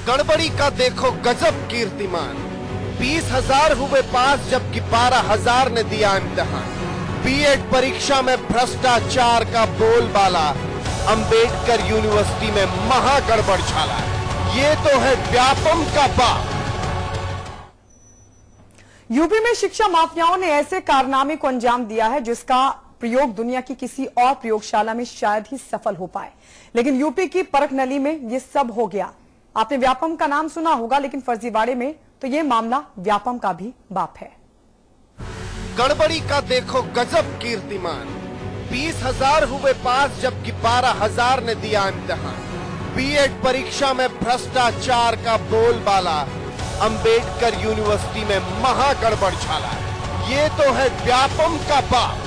गड़बड़ी का देखो गजब कीर्तिमान। 20,000 हुए पास जबकि 12,000 ने दिया इम्तिहान। बीएड परीक्षा में भ्रष्टाचार का बोलबाला। अंबेडकर यूनिवर्सिटी में महा गड़बड़ झाला। ये तो है व्यापम का बाप। यूपी में शिक्षा माफियाओं ने ऐसे कारनामे को अंजाम दिया है जिसका प्रयोग दुनिया की किसी और प्रयोगशाला में शायद ही सफल हो पाए, लेकिन यूपी की परख नली में यह सब हो गया। आपने व्यापम का नाम सुना होगा, लेकिन फर्जीवाड़े में तो यह मामला व्यापम का भी बाप है। गड़बड़ी का देखो गजब कीर्तिमान। 20,000 हुए पास जबकि 12,000 ने दिया इम्तिहान। बीएड परीक्षा में भ्रष्टाचार का बोलबाला। अंबेडकर यूनिवर्सिटी में महा गड़बड़ झाला। ये तो है व्यापम का बाप।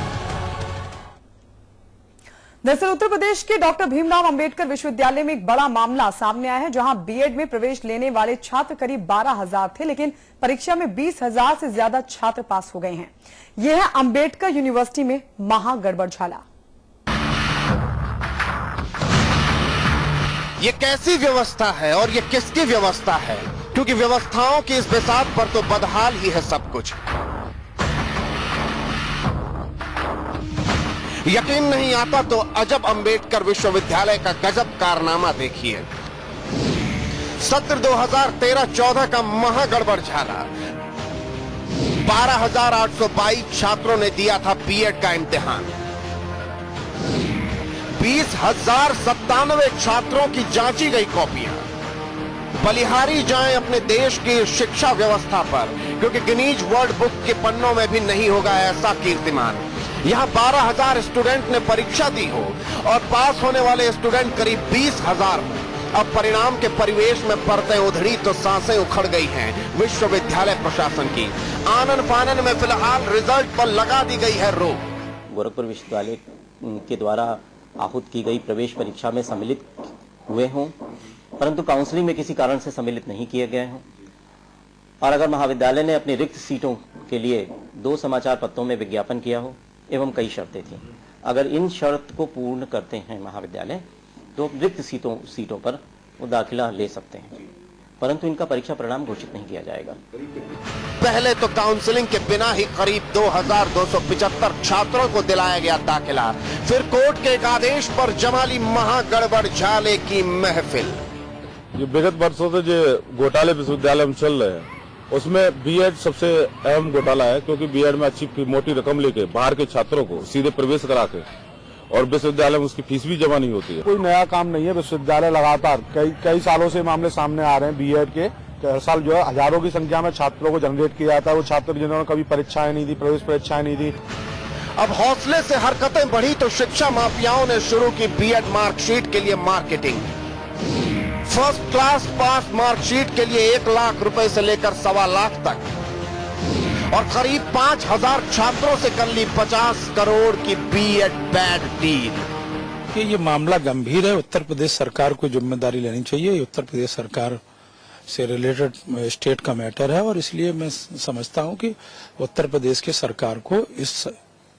दरअसल उत्तर प्रदेश के डॉक्टर भीमराव अंबेडकर विश्वविद्यालय में एक बड़ा मामला सामने आया है, जहां बीएड में प्रवेश लेने वाले छात्र करीब 12,000 थे, लेकिन परीक्षा में 20,000 से ज्यादा छात्र पास हो गए हैं। यह है अंबेडकर यूनिवर्सिटी में महा गड़बड़ झाला। ये कैसी व्यवस्था है और ये किसकी व्यवस्था है? क्योंकि व्यवस्थाओं की इस बिसात पर तो बदहाल ही है सब कुछ। यकीन नहीं आता तो अजब अंबेडकर विश्वविद्यालय का गजब कारनामा देखिए। सत्र 2013-14 का महा गड़बड़ झाला। 12,822 छात्रों ने दिया था बीएड का इम्तिहान। 20,097 छात्रों की जांची गई कॉपियां। बलिहारी जाएं अपने देश की शिक्षा व्यवस्था पर, क्योंकि गिनीज वर्ल्ड बुक के पन्नों में भी नहीं होगा ऐसा कीर्तिमान। यहां 12,000 स्टूडेंट ने परीक्षा दी हो और पास होने वाले स्टूडेंट करीब 20,000। अब परिणाम के परिवेश में परतें उधड़ी तो सांसें उखड़ गई हैं विश्वविद्यालय प्रशासन की। आनन फानन में फिलहाल रिजल्ट पर लगा दी गई है रोक। गोरखपुर विश्वविद्यालय के द्वारा आहूत की गई प्रवेश परीक्षा में सम्मिलित हुए हों, परंतु काउंसलिंग में किसी कारण से सम्मिलित नहीं किए गए हों, और अगर महाविद्यालय ने अपनी रिक्त सीटों के लिए 2 समाचार पत्रों में विज्ञापन किया हो एवं कई शर्तें थीं, अगर इन शर्त को पूर्ण करते हैं महाविद्यालय तो रिक्त सीटों पर वो दाखिला ले सकते हैं, परंतु इनका परीक्षा परिणाम घोषित नहीं किया जाएगा। पहले तो काउंसलिंग के बिना ही करीब 2,275 छात्रों को दिलाया गया दाखिला। फिर कोर्ट के एक आदेश पर जमाली महा गड़बड़ झाले की महफिल। जो विगत वर्षों से जो घोटाले विश्वविद्यालय में चल रहे हैं, उसमें बीएड सबसे अहम घोटाला है, क्योंकि बीएड में अच्छी मोटी रकम लेके बाहर के छात्रों को सीधे प्रवेश करा के, और विश्वविद्यालय में उसकी फीस भी जमा नहीं होती है। कोई नया काम नहीं है। विश्वविद्यालय लगातार कई सालों से मामले सामने आ रहे हैं बीएड के। हर साल जो है हजारों की संख्या में छात्रों को जनरेट किया जाता है। वो छात्र जिन्होंने कभी परीक्षाएं नहीं दी, प्रवेश परीक्षाएं नहीं दी। अब हौसले से हरकतें बढ़ी तो शिक्षा माफियाओं ने शुरू की बीएड मार्कशीट के लिए marketing. First class pass marksheet के लिए 1 लाख रुपए से लेकर 1.25 लाख तक, और करीब 5,000 छात्रों से कर ली 50 करोड़ की बीएड बैड डील। कि ये मामला गंभीर है। उत्तर प्रदेश सरकार को जिम्मेदारी लेनी चाहिए। उत्तर प्रदेश सरकार से रिलेटेड स्टेट का मैटर है, और इसलिए मैं समझता हूं कि उत्तर प्रदेश के सरकार को इस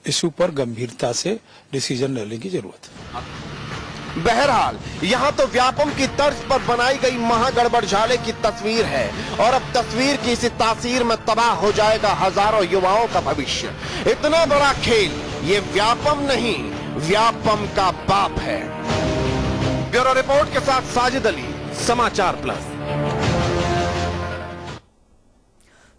इशू पर गंभीरता से डिसीजन लेने की जरूरत है। बहरहाल यहाँ तो व्यापम की तर्ज पर बनाई गई महा गड़बड़ झाले की तस्वीर है, और अब तस्वीर की इसी तासीर में तबाह हो जाएगा हजारों युवाओं का भविष्य। इतना बड़ा खेल ये व्यापम नहीं, व्यापम का बाप है। ब्यूरो रिपोर्ट के साथ साजिद अली, समाचार प्लस।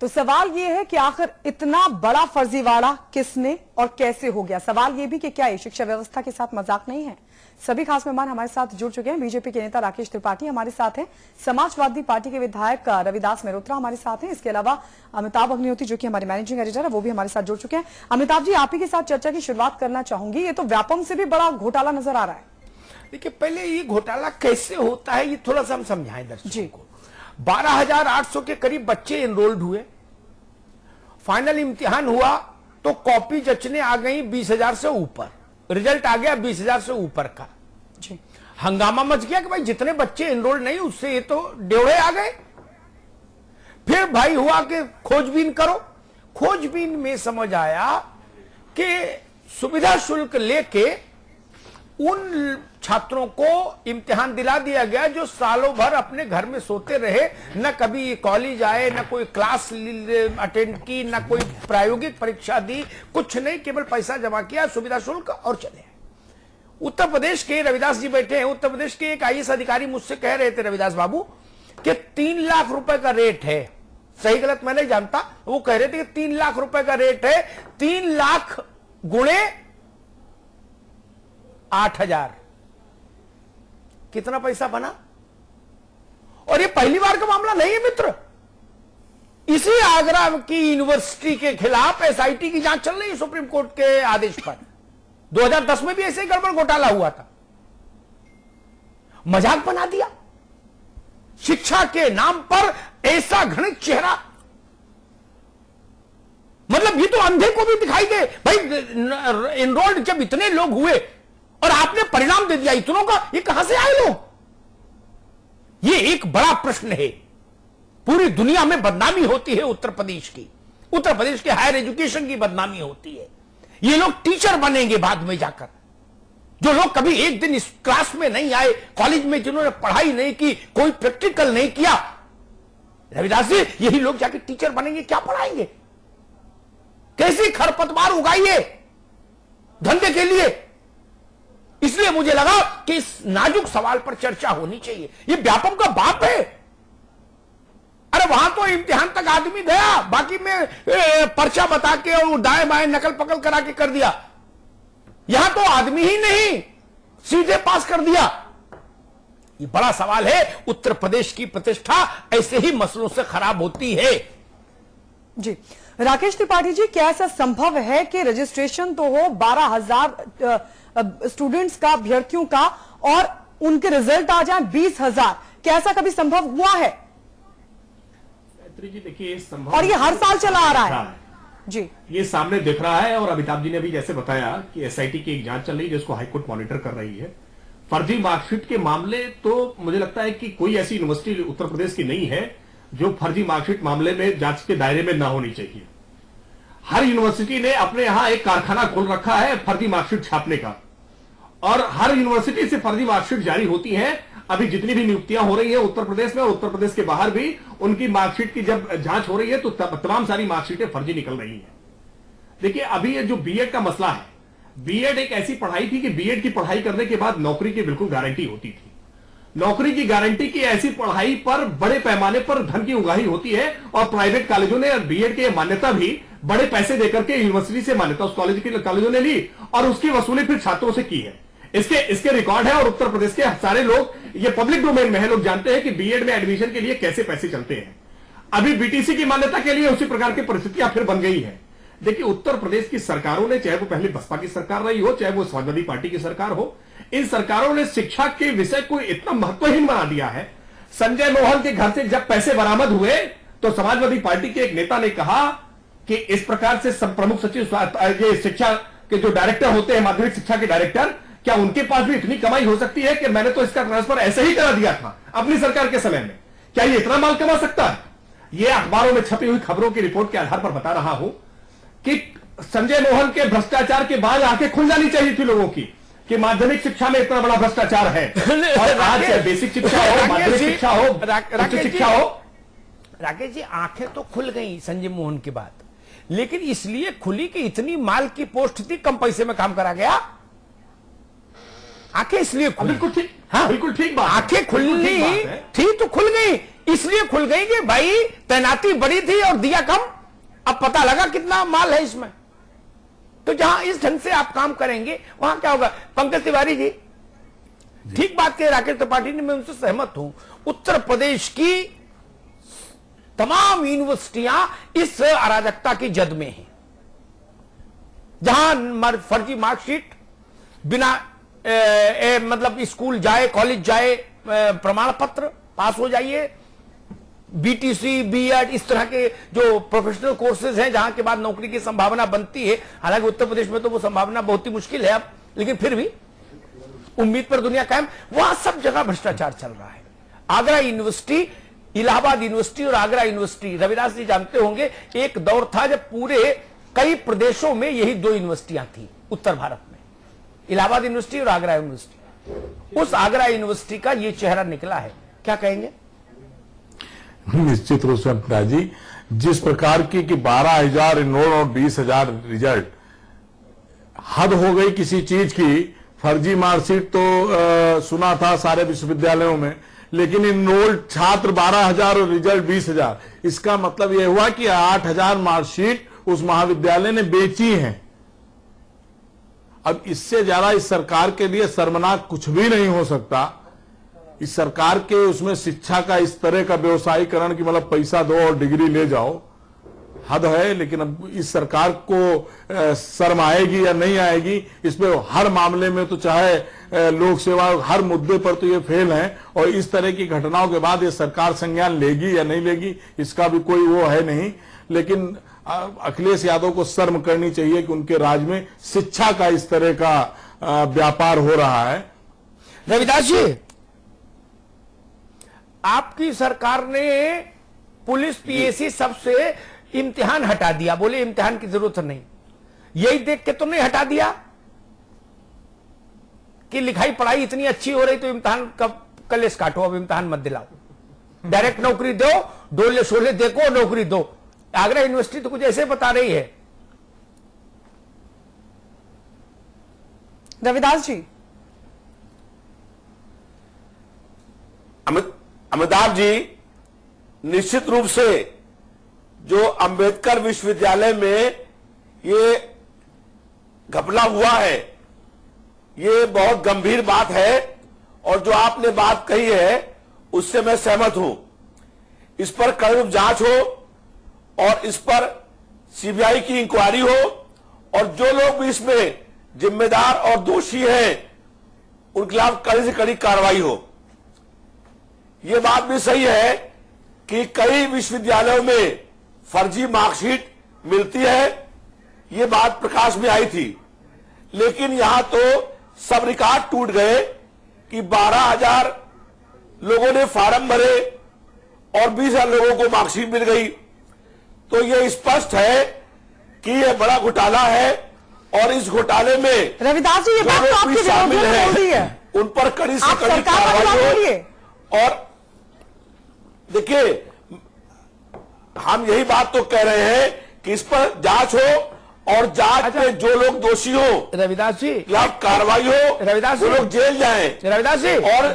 तो सवाल यह है कि आखिर इतना बड़ा फर्जीवाड़ा किसने और कैसे हो गया। सवाल यह भी कि क्या ये शिक्षा व्यवस्था के साथ मजाक नहीं है। सभी खास मेहमान हमारे साथ जुड़ चुके हैं। बीजेपी के नेता राकेश त्रिपाठी हमारे साथ हैं, समाजवादी पार्टी के विधायक रविदास मेहरोत्रा हमारे साथ हैं, इसके अलावा अमिताभ अग्निहोत्री जो कि हमारे मैनेजिंग एडिटर है वो भी हमारे साथ जुड़ चुके हैं। अमिताभ जी, आप ही के साथ चर्चा की शुरुआत करना चाहूंगी। ये तो व्यापम से भी बड़ा घोटाला नजर आ रहा है। देखिए, पहले ये घोटाला कैसे होता है ये थोड़ा सा हम समझाएं दर्शकों को। 12,800 के करीब बच्चे एनरोल्ड हुए। फाइनल इम्तिहान हुआ तो कॉपी जचने आ गई 20,000 से ऊपर। रिजल्ट आ गया 20,000 से ऊपर का। जी। हंगामा मच गया कि भाई जितने बच्चे एनरोल्ड नहीं उससे ये तो डेढ़े आ गए। फिर भाई हुआ कि खोजबीन करो। खोजबीन में समझ आया कि सुविधा शुल्क लेके उन छात्रों को इम्तिहान दिला दिया गया जो सालों भर अपने घर में सोते रहे, न कभी कॉलेज आए, न कोई क्लास अटेंड की, न कोई प्रायोगिक परीक्षा दी, कुछ नहीं, केवल पैसा जमा किया, सुविधा शुल्क और चले। उत्तर प्रदेश के रविदास जी बैठे हैं, उत्तर प्रदेश के एक आईएएस अधिकारी मुझसे कह रहे थे, रविदास बाबू, कि 3 लाख रुपए का रेट है, सही गलत मैं नहीं जानता, वो कह रहे थे कि 3 लाख रुपए का रेट है, 3 लाख गुणे 8,000, कितना पैसा बना? और ये पहली बार का मामला नहीं है मित्र, इसी आगरा की यूनिवर्सिटी के खिलाफ एसआईटी की जांच चल रही है सुप्रीम कोर्ट के आदेश पर। 2010 में भी ऐसे ही गड़बड़ घोटाला हुआ था, मजाक बना दिया। शिक्षा के नाम पर ऐसा घृणित चेहरा, मतलब ये तो अंधे को भी दिखाई दे भाई। एनरोल्ड जब इतने लोग हुए और आपने परिणाम दे दिया इतनों का, ये कहां से आए लोग? ये एक बड़ा प्रश्न है। पूरी दुनिया में बदनामी होती है उत्तर प्रदेश की, उत्तर प्रदेश के हायर एजुकेशन की बदनामी होती है। ये लोग टीचर बनेंगे बाद में जाकर, जो लोग कभी एक दिन इस क्लास में नहीं आए, कॉलेज में जिन्होंने पढ़ाई नहीं की, कोई प्रैक्टिकल नहीं किया, रविदास जी यही लोग जाके टीचर बनेंगे, क्या पढ़ाएंगे? कैसी खरपतवार उगाई है धंधे के लिए। इसलिए मुझे लगा कि इस नाजुक सवाल पर चर्चा होनी चाहिए। ये व्यापम का बाप है। अरे वहां तो इम्तिहान तक आदमी गया, बाकी में पर्चा बता के और दाएं बाएं नकल पकल करा के कर दिया। यहां तो आदमी ही नहीं, सीधे पास कर दिया। ये बड़ा सवाल है। उत्तर प्रदेश की प्रतिष्ठा ऐसे ही मसलों से खराब होती है। जी राकेश त्रिपाठी जी, क्या ऐसा संभव है कि रजिस्ट्रेशन तो हो 12,000 स्टूडेंट्स का, अभ्यर्थियों का, और उनके रिजल्ट आ जाए 20,000? क्या ऐसा कभी संभव हुआ है? जी देखिए, संभव और ये हर साल चला आ रहा है जी, ये सामने दिख रहा है। और अमिताभ जी ने भी जैसे बताया कि एसआईटी की एक जांच चल रही है जिसको हाईकोर्ट मॉनिटर कर रही है। फर्जी मार्कशीट के मामले तो मुझे लगता है कि कोई ऐसी यूनिवर्सिटी उत्तर प्रदेश की नहीं है जो फर्जी मार्कशीट मामले में जांच के दायरे में ना होनी चाहिए। हर यूनिवर्सिटी ने अपने यहां एक कारखाना खोल रखा है फर्जी मार्कशीट छापने का, और हर यूनिवर्सिटी से फर्जी मार्कशीट जारी होती है। अभी जितनी भी नियुक्तियां हो रही है उत्तर प्रदेश में और उत्तर प्रदेश के बाहर भी, उनकी मार्कशीट की जब जांच हो रही है तो तमाम सारी मार्कशीटें फर्जी निकल रही हैं। देखिए, अभी ये जो बीएड का मसला है, बीएड एक ऐसी पढ़ाई थी कि बीएड की पढ़ाई करने के बाद नौकरी की बिल्कुल गारंटी होती थी। नौकरी की गारंटी की ऐसी पढ़ाई पर बड़े पैमाने पर धन की उगाही होती है, और प्राइवेट कॉलेजों ने बीएड की मान्यता भी बड़े पैसे देकर के यूनिवर्सिटी से मान्यता उस कॉलेजों ने ली और उसकी वसूली फिर छात्रों से की है। इसके रिकॉर्ड है, और उत्तर प्रदेश के सारे लोग, ये पब्लिक डोमेन में है, लोग जानते हैं कि बीएड में एडमिशन के लिए कैसे पैसे चलते हैं। अभी बीटीसी की मान्यता के लिए उसी प्रकार की परिस्थितियां फिर बन गई है। देखिए, उत्तर प्रदेश की सरकारों ने, चाहे वो पहले बसपा की सरकार रही हो, चाहे वो समाजवादी पार्टी की सरकार हो, इन सरकारों ने शिक्षा के विषय को इतना महत्वहीन बना दिया है। संजय मोहन के घर से जब पैसे बरामद हुए तो समाजवादी पार्टी के एक नेता ने कहा कि इस प्रकार से प्रमुख सचिव ये शिक्षा के जो डायरेक्टर होते हैं, माध्यमिक शिक्षा के डायरेक्टर, क्या उनके पास भी इतनी कमाई हो सकती है कि मैंने तो इसका ट्रांसफर ऐसे ही करा दिया था अपनी सरकार के समय में, क्या ये इतना माल कमा सकता है? ये अखबारों में छपी हुई खबरों की रिपोर्ट के आधार पर बता रहा हूं कि संजय मोहन के भ्रष्टाचार के बाद आंखें खुल जानी चाहिए थी लोगों की कि माध्यमिक शिक्षा में इतना बड़ा भ्रष्टाचार है। और आज बेसिक शिक्षा हो, माध्यमिक शिक्षा हो, उच्च शिक्षा हो। राकेश जी, आंखें तो खुल गई संजय मोहन के बाद, लेकिन इसलिए खुली कि इतनी माल की पोस्ट थी, कम पैसे में काम करा गया। आंखें इसलिए बिल्कुल ठीक, हाँ बिल्कुल ठीक बात। आंखें खुलनी थी तो खुल गई, इसलिए खुल गई कि भाई तैनाती बड़ी थी और दिया कम, अब पता लगा कितना माल है इसमें। तो जहां इस ढंग से आप काम करेंगे वहां क्या होगा? पंकज तिवारी जी ठीक बात कहे राकेश त्रिपाठी ने, मैं उनसे सहमत हूं। उत्तर प्रदेश की तमाम यूनिवर्सिटियां इस अराजकता की जद में हैं, जहां फर्जी मार्कशीट, बिना मतलब स्कूल जाए, कॉलेज जाए, प्रमाण पत्र पास हो जाइए, बीटीसी, बीएड, इस तरह के जो प्रोफेशनल कोर्सेज हैं जहां के बाद नौकरी की संभावना बनती है। हालांकि उत्तर प्रदेश में तो वो संभावना बहुत ही मुश्किल है अब, लेकिन फिर भी उम्मीद पर दुनिया कायम। वहां सब जगह भ्रष्टाचार चल रहा है। आगरा यूनिवर्सिटी, इलाहाबाद यूनिवर्सिटी और आगरा यूनिवर्सिटी, रविदास जी जानते होंगे, एक दौर था जब पूरे कई प्रदेशों में यही दो यूनिवर्सिटियां थी उत्तर भारत में, इलाहाबाद यूनिवर्सिटी और आगरा यूनिवर्सिटी। उस आगरा यूनिवर्सिटी का ये चेहरा निकला है, क्या कहेंगे? निश्चित रूप से अमिताभ जी, जिस प्रकार की कि 12,000 इनरोल और 20,000 रिजल्ट, हद हो गई किसी चीज की। फर्जी मार्कशीट तो सुना था सारे विश्वविद्यालयों में, लेकिन इनरोल्ड छात्र 12,000 और रिजल्ट 20,000। इसका मतलब यह हुआ कि 8,000 मार्कशीट उस महाविद्यालय ने बेची हैं। अब इससे ज्यादा इस सरकार के लिए शर्मनाक कुछ भी नहीं हो सकता। इस सरकार के उसमें शिक्षा का इस तरह का व्यवसायीकरण की, मतलब पैसा दो और डिग्री ले जाओ, हद है। लेकिन अब इस सरकार को शर्म आएगी या नहीं आएगी, इस पे हर मामले में तो चाहे लोक सेवा, हर मुद्दे पर तो ये फेल है। और इस तरह की घटनाओं के बाद ये सरकार संज्ञान लेगी या नहीं लेगी, इसका भी कोई वो है नहीं। लेकिन अखिलेश यादव को शर्म करनी चाहिए कि उनके राज में शिक्षा का इस तरह का व्यापार हो रहा है। रविदास जी, आपकी सरकार ने पुलिस, पीएसी सबसे इम्तिहान हटा दिया, बोले इम्तिहान की जरूरत नहीं। यही देख के तो नहीं हटा दिया कि लिखाई पढ़ाई इतनी अच्छी हो रही तो इम्तिहान कब कलेश काटो, अब इम्तिहान मत दिलाओ, डायरेक्ट नौकरी दो, डोले शोले देखो, नौकरी दो। आगरा यूनिवर्सिटी तो कुछ ऐसे बता रही है। रविदास जी, अमिताभ जी, निश्चित रूप से जो अंबेडकर विश्वविद्यालय में ये घपला हुआ है, ये बहुत गंभीर बात है। और जो आपने बात कही है उससे मैं सहमत हूं। इस पर कड़ी जांच हो और इस पर सीबीआई की इंक्वायरी हो, और जो लोग भी इसमें जिम्मेदार और दोषी हैं उनके खिलाफ कड़ी से कड़ी कार्रवाई हो। ये बात भी सही है कि कई विश्वविद्यालयों में फर्जी मार्कशीट मिलती है, ये बात प्रकाश में आई थी। लेकिन यहां तो सब रिकॉर्ड टूट गए कि 12,000 लोगों ने फार्म भरे और 20,000 लोगों को मार्कशीट मिल गई। तो ये स्पष्ट है कि ये बड़ा घोटाला है, और इस घोटाले में रविदास जी, ये बात तो आपकी शामिल है, उन पर कड़ी से आप कड़ी सरकार वाली बात कार्रवाई बोलिए। हो। और देखिए, हम यही बात तो कह रहे हैं कि इस पर जांच हो, और जांच में जो लोग दोषी हो, रविदास जी, खिलाफ कार्रवाई हो, रविदास जी, वो लोग जेल जाएं। रविदास जी, और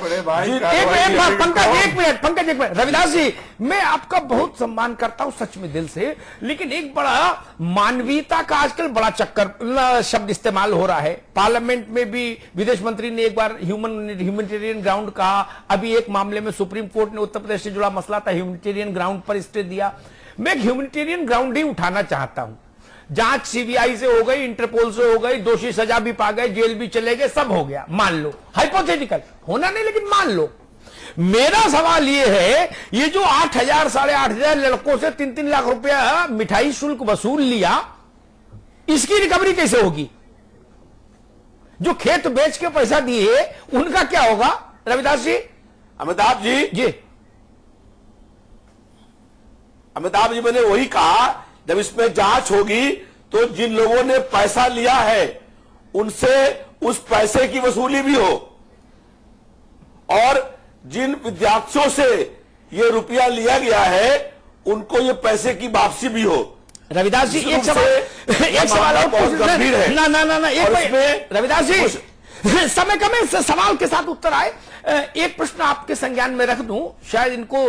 पंकज एक मिनट, रविदास जी, मैं आपका बहुत सम्मान करता हूं सच में दिल से, लेकिन एक बड़ा मानवीयता का आजकल बड़ा चक्कर शब्द इस्तेमाल हो रहा है। पार्लियामेंट में भी विदेश मंत्री ने एक बार ह्यूमैनिटेरियन ग्राउंड कहा। अभी एक मामले में सुप्रीम कोर्ट ने उत्तर प्रदेश से जुड़ा मसला था, ह्यूमैनिटेरियन ग्राउंड पर स्टे दिया। मैं ह्यूमैनिटेरियन ग्राउंड ही उठाना चाहता हूं। जांच सीबीआई से हो गई, इंटरपोल से हो गई, दोषी सजा भी पा गए, जेल भी चले गए, सब हो गया, मान लो, हाइपोथेटिकल होना नहीं लेकिन मान लो। मेरा सवाल यह है, ये जो 8,000 साढ़े 8,000 लड़कों से 3-3 लाख रुपया मिठाई शुल्क वसूल लिया, इसकी रिकवरी कैसे होगी? जो खेत बेच के पैसा दिए उनका क्या होगा? रविदास जी, अमिताभ जी, मैंने वही कहा, जब इसमें जांच होगी तो जिन लोगों ने पैसा लिया है उनसे उस पैसे की वसूली भी हो, और जिन विद्यार्थियों से ये रुपया लिया गया है उनको ये पैसे की वापसी भी हो। रविदास जी, एक सवाल और बहुत गंभीर है। ना एक रविदास जी, समय कम है, सवाल के साथ उत्तर आए। एक प्रश्न आपके संज्ञान में रख दूं, शायद इनको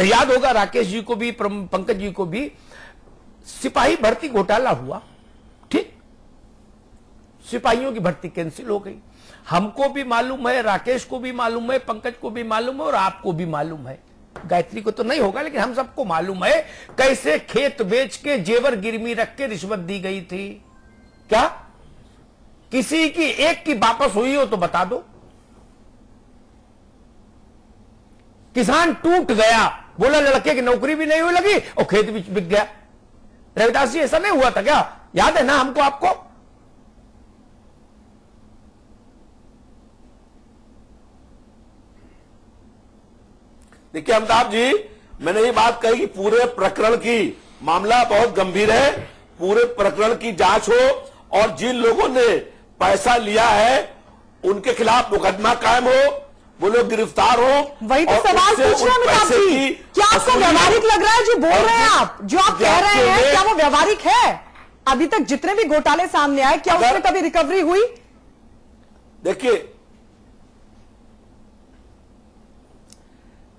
याद होगा, राकेश जी को भी, पंकज जी को भी। सिपाही भर्ती घोटाला हुआ, ठीक, सिपाहियों की भर्ती कैंसिल हो गई। हमको भी मालूम है, राकेश को भी मालूम है, पंकज को भी मालूम है, और आपको भी मालूम है। गायत्री को तो नहीं होगा, लेकिन हम सबको मालूम है कैसे खेत बेच के जेवर गिरवी रख के रिश्वत दी गई थी। क्या किसी की एक की वापस हुई हो तो बता दो। किसान टूट गया, बोला लड़के की नौकरी भी नहीं हुई लगी और खेत भी बिक गया। रविदास जी, ऐसा नहीं हुआ था क्या? याद है ना हमको, आपको? देखिए अमिताभ जी, मैंने ये बात कही कि पूरे प्रकरण की मामला बहुत गंभीर है, पूरे प्रकरण की जांच हो, और जिन लोगों ने पैसा लिया है उनके खिलाफ मुकदमा कायम हो, वो लोग गिरफ्तार हो। वही तो और सवाल उससे पूछ रहे हैं उन अमिताभ पैसे जी, की क्या आपको वसूली व्यवहारिक लग रहा है जो बोल रहे हैं आप, जो आप कह रहे हैं, विद्यार्थियों क्या वो ने- व्यवहारिक है? अभी तक जितने भी घोटाले सामने आए, क्या उसमें कभी रिकवरी हुई?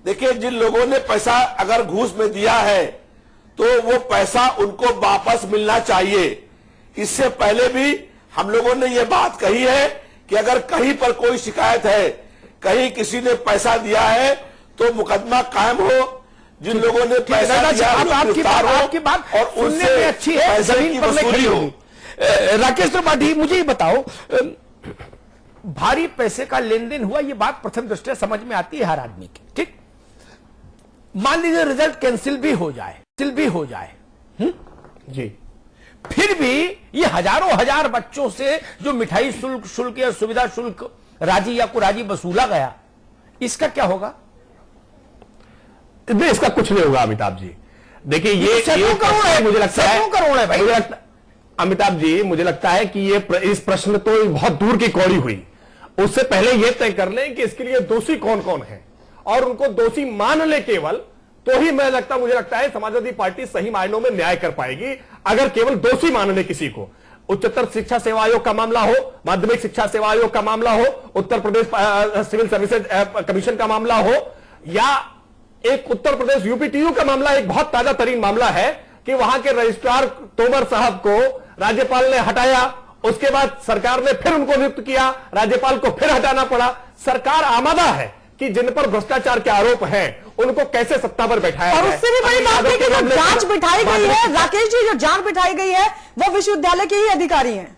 देखिए जिन लोगों ने पैसा अगर घूस में दिया है तो वो पैसा उनको वापस मिलना चाहिए। इससे पहले भी हम लोगों ने ये बात कही है कि अगर कहीं पर कोई शिकायत है, कहीं किसी ने पैसा दिया है तो मुकदमा कायम हो, जिन लोगों ने पैसा दिया है वो गिरफ्तार हो आपकी बात और सुनने उनसे में अच्छी है, पैसे जमीन की पर वसूली खड़ी हो। होगी। राकेश त्रिपाठी, मुझे ये बताओ, भारी पैसे का लेन देन हुआ, ये बात प्रथम दृष्टया समझ में आती है हर आदमी की, ठीक। मान लीजिए रिजल्ट कैंसिल भी हो जाए, जी, फिर भी ये हजारों हजार बच्चों से जो मिठाई शुल्क या सुविधा शुल्क राजी या कुराजी वसूला गया, इसका क्या होगा? नहीं, इसका कुछ नहीं होगा अमिताभ जी। देखिए ये सैकड़ों करोड़ है, मुझे लगता है, सैकड़ों करोड़ है भाई। अमिताभ जी, मुझे लगता है कि इस प्रश्न तो बहुत दूर की कौड़ी हुई। उससे पहले यह तय कर लें कि इसके लिए दोषी कौन कौन है और उनको दोषी मान ले केवल, तो ही मुझे लगता है समाजवादी पार्टी सही मायनों में न्याय कर पाएगी। अगर केवल दोषी मान ले किसी को, उच्चतर शिक्षा सेवा आयोग का मामला हो, माध्यमिक शिक्षा सेवा आयोग का मामला हो, Uttar Pradesh civil services commission का मामला हो, या एक उत्तर प्रदेश यूपीटीयू का मामला, एक बहुत ताजा तरीन मामला है कि वहां के रजिस्ट्रार तोमर साहब को राज्यपाल ने हटाया, उसके बाद सरकार ने फिर उनको नियुक्त किया, राज्यपाल को फिर हटाना पड़ा। सरकार आमादा है कि जिन पर भ्रष्टाचार के आरोप हैं उनको कैसे सत्ता पर बैठाया और जाए। उससे भी बड़ी बात है कि जो जांच बिठाई गई है, राकेश जी, जो जांच बिठाई गई है वो विश्वविद्यालय के ही अधिकारी हैं।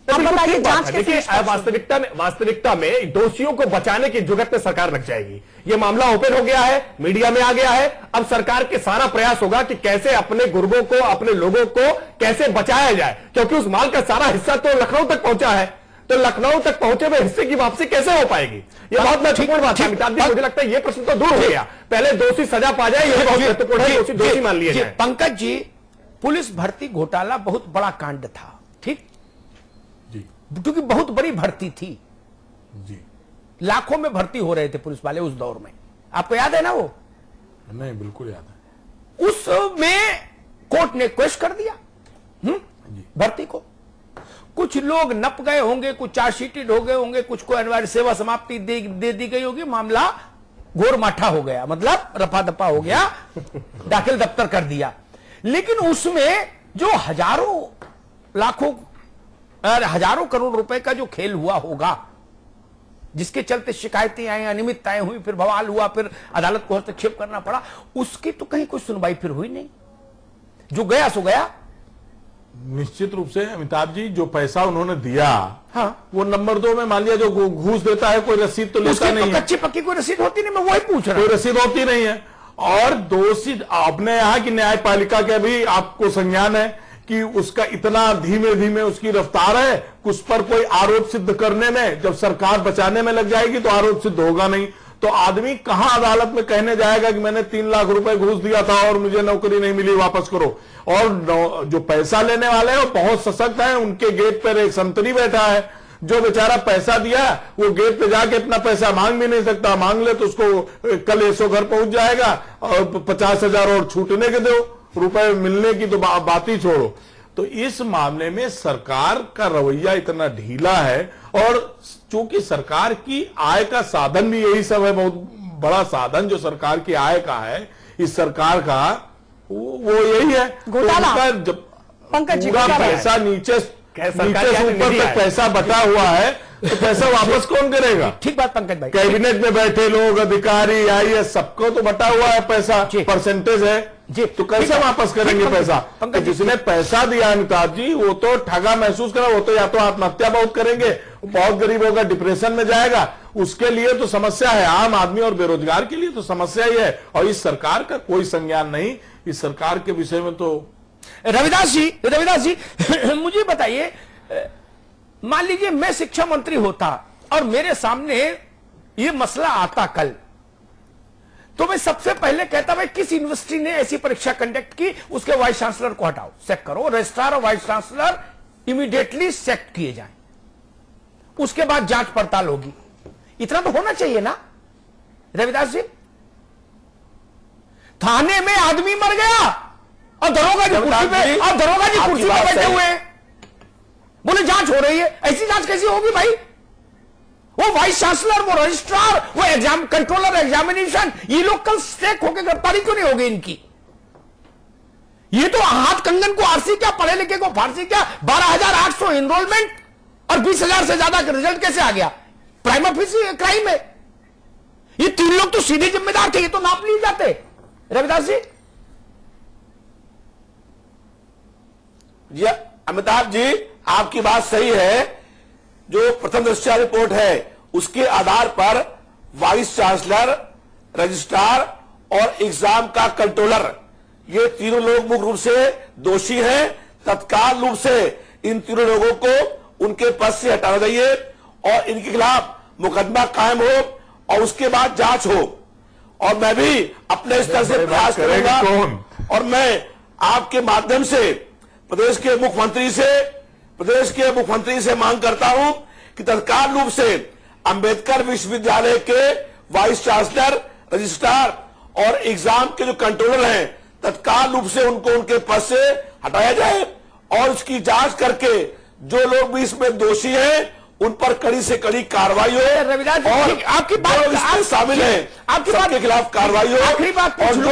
अब बताइए जांच कैसे देखिए, निष्पक्ष होगी? वास्तविकता में दोषियों को बचाने की जुगत में सरकार लग जाएगी। ये मामला ओपन हो गया है, मीडिया में आ गया है। अब सरकार के सारा प्रयास होगा कि कैसे अपने गुर्गों को, अपने लोगों को कैसे बचाया जाए, क्योंकि उस माल का सारा हिस्सा तो लखनऊ तक पहुंचा है। तो लखनऊ तक पहुंचे हुए हिस्से की वापसी कैसे हो पाएगी? ये बहुत महत्वपूर्ण बात है अमिताभ जी। मुझे लगता है ये प्रश्न तो दूर हो गया। पहले दोषी सजा पा जाए, ये बहुत महत्वपूर्ण है। दोषी मान लिए जाए। पंकज जी, पुलिस भर्ती घोटाला बहुत बड़ा कांड था, ठीक जी क्योंकि बहुत बड़ी भर्ती थी, जी, लाखों में भर्ती हो रहे थे पुलिस वाले उस दौर में, आपको याद है ना? वो नहीं, बिल्कुल याद है। उसमें कोर्ट ने क्वेश्चन कर दिया भर्ती को। कुछ लोग नप गए होंगे, कुछ चार्जशीटेड हो गए होंगे, कुछ को अनिवार्य सेवा समाप्ति दे दी गई होगी, मामला घोर माठा हो गया, मतलब रफा दफा हो गया, दाखिल दफ्तर कर दिया। लेकिन उसमें जो हजारों लाखों हजारों करोड़ रुपए का जो खेल हुआ होगा, जिसके चलते शिकायतें आई, अनियमितताएं हुई, फिर बवाल हुआ, फिर अदालत को हस्तक्षेप करना पड़ा, उसकी तो कहीं कोई सुनवाई फिर हुई नहीं। जो गया सो गया। निश्चित रूप से अमिताभ जी, जो पैसा उन्होंने दिया, हाँ, वो नंबर 2 में मान लिया जो घूस देता है, कोई रसीद तो लेता नहीं है, कच्ची पक्की कोई रसीद होती नहीं, मैं वही पूछ रहा कोई हूं। रसीद होती नहीं है। और दोषी अपने यहाँ की न्यायपालिका के भी आपको संज्ञान है कि उसका इतना धीमे धीमे उसकी रफ्तार है, उस पर कोई आरोप सिद्ध करने में, जब सरकार बचाने में लग जाएगी तो आरोप सिद्ध होगा नहीं। तो आदमी कहां अदालत में कहने जाएगा कि मैंने 3 लाख रुपए घूस दिया था और मुझे नौकरी नहीं मिली, वापस करो। और जो पैसा लेने वाले हैं वो बहुत सशक्त हैं, उनके गेट पर एक संतरी बैठा है, जो बेचारा पैसा दिया वो गेट पे जाके अपना पैसा मांग भी नहीं सकता, मांग ले तो उसको कल ऐसो घर पहुंच जाएगा और 50,000 और छूटने के दो, रुपए मिलने की तो बात ही छोड़ो। तो इस मामले में सरकार का रवैया इतना ढीला है, और चूंकि सरकार की आय का साधन भी यही सब है, बहुत बड़ा साधन जो सरकार की आय का है इस सरकार का, वो यही है। घोटाला। तो जब पंकज जी, पूरा घोटाला है। पैसा नीचे से सरकार ऊपर तक पैसा बटा हुआ है, तो पैसा वापस कौन करेगा? ठीक बात पंकज भाई। कैबिनेट में बैठे लोग, अधिकारी, आईएएस, सबको तो बटा हुआ है पैसा, जी। परसेंटेज है जी। तो कैसे वापस करेंगे पैसा? तो जिसने पैसा दिया अमिताभ जी, वो तो ठगा महसूस करा, वो तो या तो आत्महत्या बहुत करेंगे, बहुत गरीब होगा, डिप्रेशन में जाएगा, उसके लिए तो समस्या है। आम आदमी और बेरोजगार के लिए तो समस्या ही है, और इस सरकार का कोई संज्ञान नहीं। इस सरकार के विषय में तो रविदास जी मुझे बताइए, मान लीजिए मैं शिक्षा मंत्री होता और मेरे सामने ये मसला आता कल, तो मैं सबसे पहले कहता भाई किस यूनिवर्सिटी ने ऐसी परीक्षा कंडक्ट की, उसके वाइस चांसलर को हटाओ, सेक करो, रजिस्ट्रार और वाइस चांसलर इमीडिएटली सेक किए जाएं। उसके बाद जांच पड़ताल होगी। इतना तो होना चाहिए ना रविदास जी। थाने में आदमी मर गया और दरोगा जी कुर्सी पे बैठे हुए हैं, बोले जांच हो रही है। ऐसी जांच कैसी होगी भाई? वो वाइस चांसलर, वो रजिस्ट्रार, वो एग्जाम कंट्रोलर एग्जामिनेशन, ये लोग कल स्टेक होकर गिरफ्तारी क्यों नहीं होगी इनकी? ये तो हाथ कंगन को आरसी क्या, पढ़े लिखे को फारसी क्या। 12,800 एनरोलमेंट और 20,000 से ज्यादा का रिजल्ट कैसे आ गया? प्राइमा फेसी क्राइम है। ये 3 लोग तो सीधे जिम्मेदार थे, ये तो नाप लिए जाते रविदास जी। अमिताभ जी, आपकी बात सही है। जो प्रथम दृष्टया रिपोर्ट है उसके आधार पर वाइस चांसलर, रजिस्ट्रार और एग्जाम का कंट्रोलर, ये तीनों लोग मुख्य रूप से दोषी हैं। तत्काल रूप से इन तीनों लोगों को उनके पद से हटाना चाहिए और इनके खिलाफ मुकदमा कायम हो और उसके बाद जांच हो। और मैं भी अपने स्तर से प्रयास करूंगा और मैं आपके माध्यम से प्रदेश के मुख्यमंत्री से मांग करता हूं कि तत्काल रूप से अंबेडकर विश्वविद्यालय के वाइस चांसलर, रजिस्ट्रार और एग्जाम के जो कंट्रोलर हैं, तत्काल रूप से उनको उनके पद से हटाया जाए और उसकी जांच करके जो लोग भी इसमें दोषी हैं उन पर कड़ी से कड़ी कार्रवाई हो। रविदास जी, और आपकी बात इसमें शामिल है आपकी बात के खिलाफ कार्रवाई हो। आखिरी बात और जो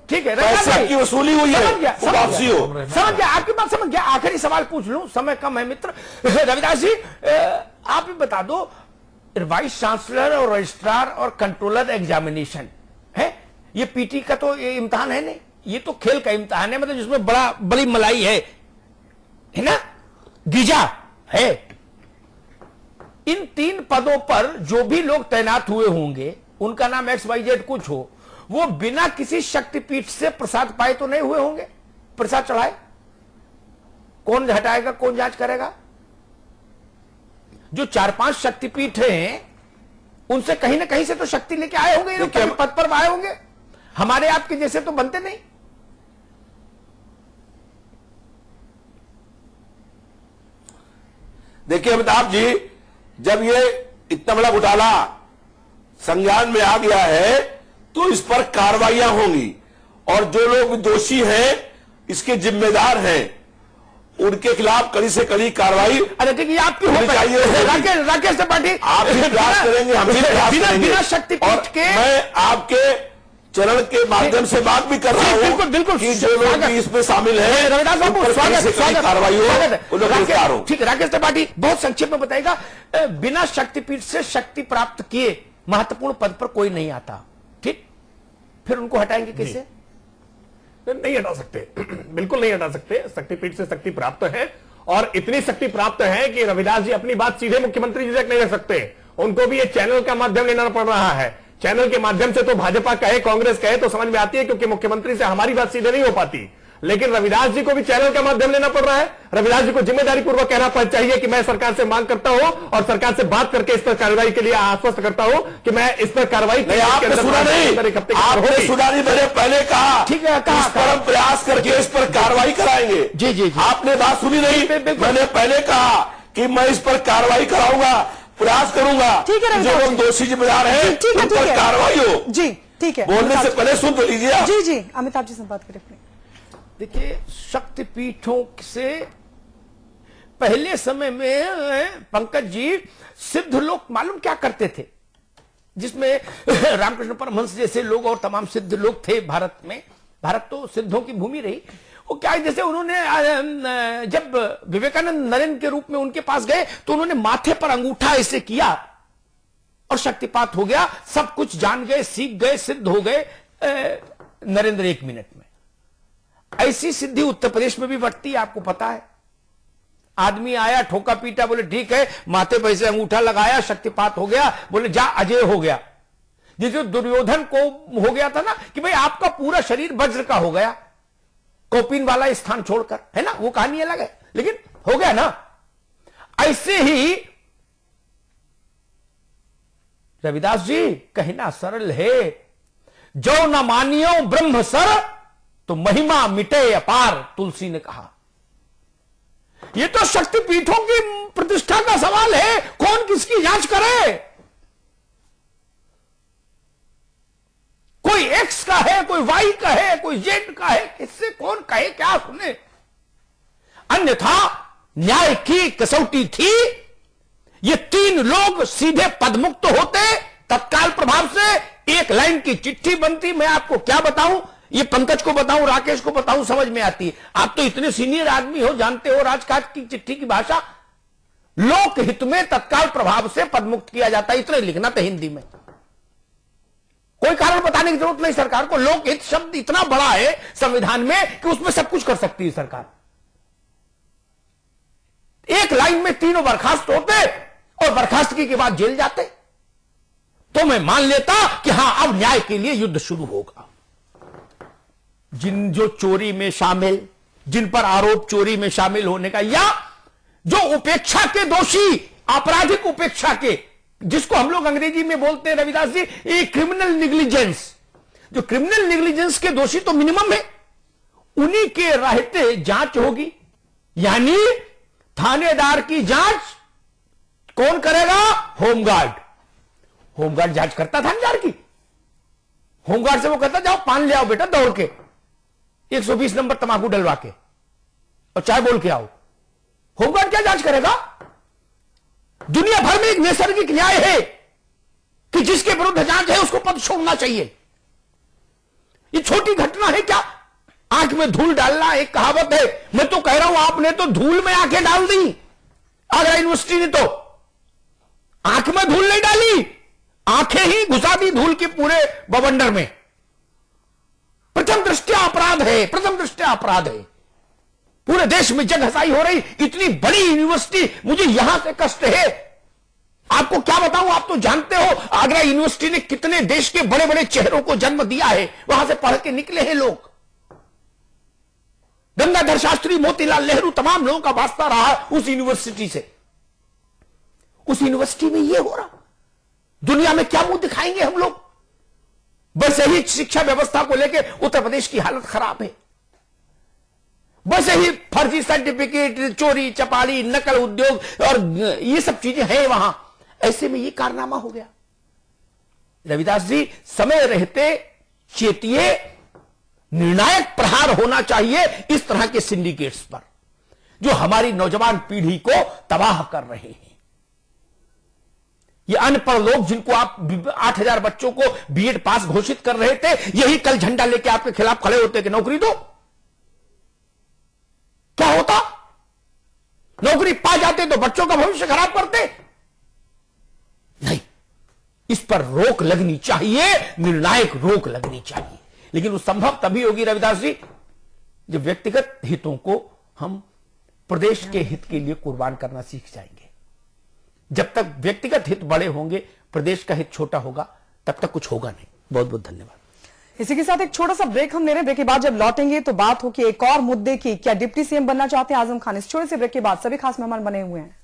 ठीक है, पैसे की वसूली हुई है वो वापसी हो। समझ गया, आपकी बात समझ गया। आखिरी सवाल पूछ लूं, समय कम है मित्र। रविदास जी, आप भी बता दो, वाइस चांसलर और रजिस्ट्रार और कंट्रोलर एग्जामिनेशन है, ये पीटी का तो ये इम्तिहान है नहीं, ये तो खेल का इम्तिहान है, मतलब जिसमें बड़ी मलाई है ना, गीजा है। इन 3 पदों पर जो भी लोग तैनात हुए होंगे, उनका नाम XYZ कुछ हो, वो बिना किसी शक्तिपीठ से प्रसाद पाए तो नहीं हुए होंगे। प्रसाद चढ़ाए, कौन हटाएगा, कौन जांच करेगा? जो 4-5 शक्तिपीठ हैं, उनसे कहीं ना कहीं से तो शक्ति लेके आए होंगे, ये लोग कहीं पद पर आए होंगे। हमारे आपके जैसे तो बनते नहीं। देखिए अमिताभ जी, जब ये इतना बड़ा घोटाला संज्ञान में आ गया है तो इस पर कार्रवाइयां होंगी और जो लोग दोषी हैं, इसके जिम्मेदार हैं, उनके खिलाफ कड़ी से कड़ी कार्रवाई। अरे देखिए, आपकी होनी चाहिए। राकेश त्रिपाठी, आप भी प्रयास करेंगे, हम भी प्रयास करेंगे। बिना शक्तिपीठ के मैं आपके चरण के माध्यम से बात भी कर रहा हूं बिल्कुल कि जो लोग भी इसमें शामिल हैं, रविदास बाबू, स्वागत कार्रवाई हो। ठीक है, राकेश त्रिपाठी बहुत संक्षेप में बताएगा। बिना शक्तिपीठ से शक्ति प्राप्त किए महत्वपूर्ण पद पर कोई नहीं आता, ठीक? फिर उनको हटाएंगे कैसे? नहीं हटा सकते, बिल्कुल नहीं हटा सकते। शक्तिपीठ से शक्ति प्राप्त है और इतनी शक्ति प्राप्त है कि रविदास जी अपनी बात सीधे मुख्यमंत्री जी तक नहीं रख सकते, उनको भी ये चैनल का माध्यम लेना पड़ रहा है। चैनल के माध्यम से तो भाजपा कहे, कांग्रेस कहे तो समझ में आती है, क्योंकि मुख्यमंत्री से हमारी बात सीधे नहीं हो पाती। लेकिन रविदास जी को भी चैनल का माध्यम लेना पड़ रहा है। रविदास जी को जिम्मेदारी पूर्वक कहना चाहिए कि मैं सरकार से मांग करता हूं और सरकार से बात करके इस पर कार्रवाई के लिए आश्वस्त करता हूं कि मैं इस पर कार्रवाई आपने सुना नहीं, मैंने पहले कहा ठीक है, इस पर हम प्रयास करके इस पर कार्रवाई कराएंगे। जी, आपने बात सुनी नहीं, मैंने पहले कहा कि मैं इस पर कार्रवाई कराऊंगा, प्रयास करूंगा। ठीक है, जो लोग दोषी जिम्मेदार है उन पर कार्रवाई हो। जी ठीक है, बोलने से पहले सुन तो लीजिए। जी अमिताभ जी से बात करें। देखिए, शक्तिपीठों से पहले समय में पंकज जी सिद्ध लोग मालूम क्या करते थे, जिसमें रामकृष्ण परमहंस जैसे लोग और तमाम सिद्ध लोग थे भारत में। भारत तो सिद्धों की भूमि रही। वो क्या है, जैसे उन्होंने जब विवेकानंद नरेंद्र के रूप में उनके पास गए तो उन्होंने माथे पर अंगूठा ऐसे किया और शक्तिपात हो गया। सब कुछ जान गए, सीख गए, सिद्ध हो गए नरेंद्र 1 मिनट में। ऐसी सिद्धि उत्तर प्रदेश में भी बढ़ती है, आपको पता है। आदमी आया, ठोका पीटा, बोले ठीक है, माथे पर ऐसे अंगूठा लगाया, शक्तिपात हो गया, बोले जा अजय हो गया। जैसे दुर्योधन को हो गया था ना कि भाई आपका पूरा शरीर वज्र का हो गया, कौपिन वाला स्थान छोड़कर, है ना, वो कहानी अलग है, लेकिन हो गया ना। ऐसे ही रविदास जी कहना सरल है, जो न मानियो ब्रह्म सर तो महिमा मिटे अपार, तुलसी ने कहा। ये तो शक्तिपीठों की प्रतिष्ठा का सवाल है, कौन किसकी जांच करे। कोई एक्स का है, कोई वाई का है, कोई जेड का है, किससे कौन कहे क्या सुने। अन्यथा न्याय की कसौटी थी, ये 3 लोग सीधे पदमुक्त होते तत्काल प्रभाव से, एक लाइन की चिट्ठी बनती। मैं आपको क्या बताऊं, ये पंकज को बताऊं, राकेश को बताऊं, समझ में आती है। आप तो इतने सीनियर आदमी हो, जानते हो राजकाज की चिट्ठी की भाषा। लोकहित में तत्काल प्रभाव से पदमुक्त किया जाता है, इतना लिखना था हिंदी में। कोई कारण बताने की जरूरत नहीं सरकार को। लोकहित शब्द इतना बड़ा है संविधान में कि उसमें सब कुछ कर सकती है सरकार। एक लाइन में तीनों बर्खास्त होते और बर्खास्तगी के बाद जेल जाते, तो मैं मान लेता कि हां अब न्याय के लिए युद्ध शुरू होगा। जो चोरी में शामिल, जिन पर आरोप चोरी में शामिल होने का, या जो उपेक्षा के दोषी, आपराधिक उपेक्षा के, जिसको हम लोग अंग्रेजी में बोलते हैं रविदास जी, ये क्रिमिनल निग्लिजेंस, जो क्रिमिनल निग्लिजेंस के दोषी तो मिनिमम है, उन्हीं के रहते जांच होगी। यानी थानेदार की जांच कौन करेगा? होमगार्ड। होमगार्ड जांच करता थानेदार की। होमगार्ड से वो कहता जाओ पान ले आओ बेटा दौड़ के, 120 नंबर तंबाकू डलवा के और चाय बोल के आओ। होमगार्ड क्या जांच करेगा? दुनिया भर में एक नैसर्गिक न्याय है कि जिसके विरुद्ध जांच है उसको पद छोड़ना चाहिए। ये छोटी घटना है क्या? आंख में धूल डालना एक कहावत है। मैं तो कह रहा हूं आपने तो धूल में आंखें डाल दी आगरा यूनिवर्सिटी ने, तो आंख में धूल नहीं डाली, आंखें ही घुसा दी धूल के पूरे बवंडर में। प्रथम दृष्टया अपराध है, प्रथम दृष्टया अपराध है। पूरे देश में जग हंसाई हो रही, इतनी बड़ी यूनिवर्सिटी, मुझे यहां से कष्ट है। आपको क्या बताऊं, आप तो जानते हो आगरा यूनिवर्सिटी ने कितने देश के बड़े बड़े चेहरों को जन्म दिया है। वहां से पढ़ के निकले हैं लोग। गंगाधर शास्त्री, मोतीलाल नेहरू, तमाम लोगों का वास्ता रहा उस यूनिवर्सिटी से। उस यूनिवर्सिटी में यह हो रहा, दुनिया में क्या मुंह दिखाएंगे हम लोग? बस यही शिक्षा व्यवस्था को लेकर उत्तर प्रदेश की हालत खराब है। बस यही फर्जी सर्टिफिकेट, चोरी चपाली, नकल उद्योग और ये सब चीजें हैं वहां। ऐसे में ये कारनामा हो गया। रविदास जी, समय रहते चेतिए, निर्णायक प्रहार होना चाहिए इस तरह के सिंडिकेट्स पर जो हमारी नौजवान पीढ़ी को तबाह कर रहे हैं। ये अनपढ़ लोग जिनको आप 8000 बच्चों को बीएड पास घोषित कर रहे थे, यही कल झंडा लेके आपके खिलाफ खड़े होते कि नौकरी दो। क्या होता? नौकरी पा जाते तो बच्चों का भविष्य खराब करते? नहीं, इस पर रोक लगनी चाहिए, निर्णायक रोक लगनी चाहिए। लेकिन वो संभव तभी होगी रविदास जी जब व्यक्तिगत हितों को हम प्रदेश के हित के लिए कुर्बान करना सीख जाएंगे। जब तक व्यक्तिगत हित बड़े होंगे, प्रदेश का हित छोटा होगा, तब तक कुछ होगा नहीं। बहुत बहुत धन्यवाद। इसी के साथ एक छोटा सा ब्रेक हम ले रहे हैं। ब्रेक के बाद जब लौटेंगे तो बात हो कि एक और मुद्दे की, क्या डिप्टी सीएम बनना चाहते हैं आजम खान। इस छोटे से ब्रेक के बाद सभी खास मेहमान बने हुए हैं।